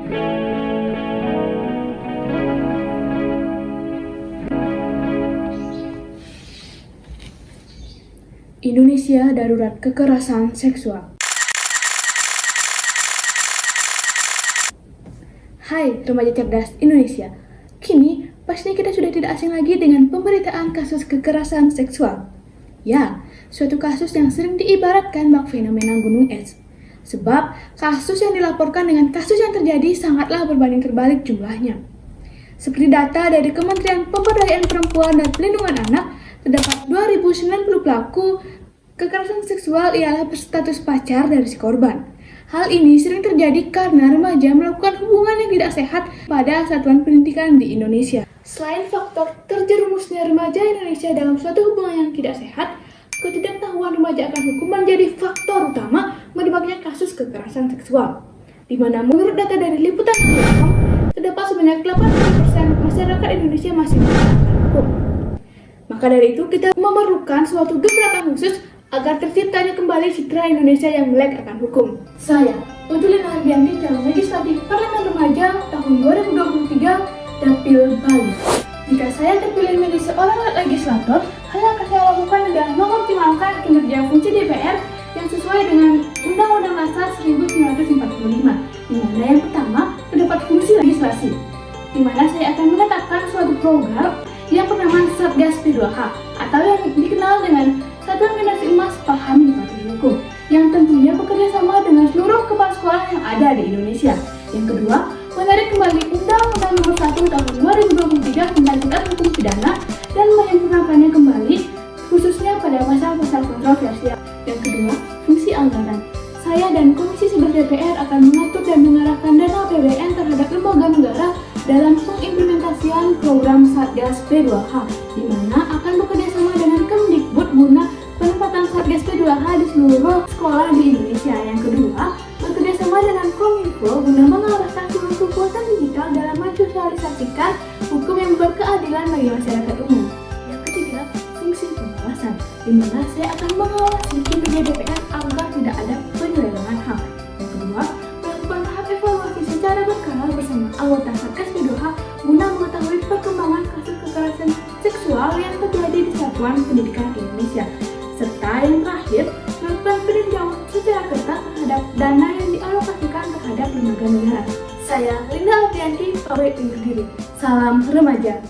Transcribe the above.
Indonesia Darurat Kekerasan Seksual. Hai remaja cerdas Indonesia, kini pastinya kita sudah tidak asing lagi dengan pemberitaan kasus kekerasan seksual. Ya, suatu kasus yang sering diibaratkan bak fenomena gunung es. Sebab kasus yang dilaporkan dengan kasus yang terjadi sangatlah berbanding terbalik jumlahnya. Seperti data dari Kementerian Pemberdayaan Perempuan dan Perlindungan Anak, terdapat 2090 pelaku kekerasan seksual ialah berstatus pacar dari si korban. Hal ini sering terjadi karena remaja melakukan hubungan yang tidak sehat pada satuan pendidikan di Indonesia. Selain faktor terjerumusnya remaja Indonesia dalam suatu hubungan yang tidak sehat, ketidaktahuan remaja akan hukum menjadi faktor utama menyebabnya kasus kekerasan seksual. Di mana menurut data dari liputan.com, terdapat sebanyak 80% masyarakat Indonesia masih menggunakan hukum. Maka dari itu, kita memerlukan suatu gebrakan khusus agar terciptanya kembali citra Indonesia yang melek akan hukum. Saya, Lina Ardianti, calon legislatif Parlemen Remaja tahun 2023, Dapil Bali. Jika saya terpilih menjadi seorang legislator, hal yang akan saya lakukan adalah mengoptimalkan kinerja fungsi DPR yang sesuai dengan Undang-Undang Dasar 1945, di mana yang pertama terdapat fungsi legislasi, di mana saya akan menetapkan suatu program yang bernama Satgas P2H atau yang dikenal dengan Satuan Generasi Emas Pahami Patuhi Hukum, yang tentunya bekerja sama dengan seluruh kepala sekolah yang ada di Indonesia. Yang kedua, menarik kembali Undang-Undang Nomor 1 Tahun 2023 tentang Tindak Hukum Pidana dan menyempurnakannya kembali, khususnya pada pasal-pasal kontroversial. Yang kedua, fungsi anggaran. Saya dan Komisi 11 DPR akan mengatur dan mengarahkan dana APBN terhadap lembaga negara dalam pengimplementasian program Satgas P2H, di mana akan bekerjasama dengan Kemdikbud guna penempatan Satgas P2H di seluruh sekolah di Indonesia. Yang kedua, bekerjasama dengan Kominfo guna mengarahkan seluruh kekuatan digital dalam mensosialisasikan hukum yang berkeadilan bagi masyarakat umum. Yang ketiga, fungsi pengawasan, di mana saya akan mengawasi kinerja DPR agar tidak ada penyelewengan HAM. Yang kedua, melakukan tahap evaluasi secara berkala bersama anggota Satgas P2H guna mengetahui perkembangan kasus kekerasan seksual yang terjadi di satuan pendidikan Indonesia. Serta yang terakhir, melakukan peninjauan secara ketat terhadap dana yang dialokasikan terhadap lembaga negara. Saya Lina Ardianti, pamit undur diri. Salam remaja.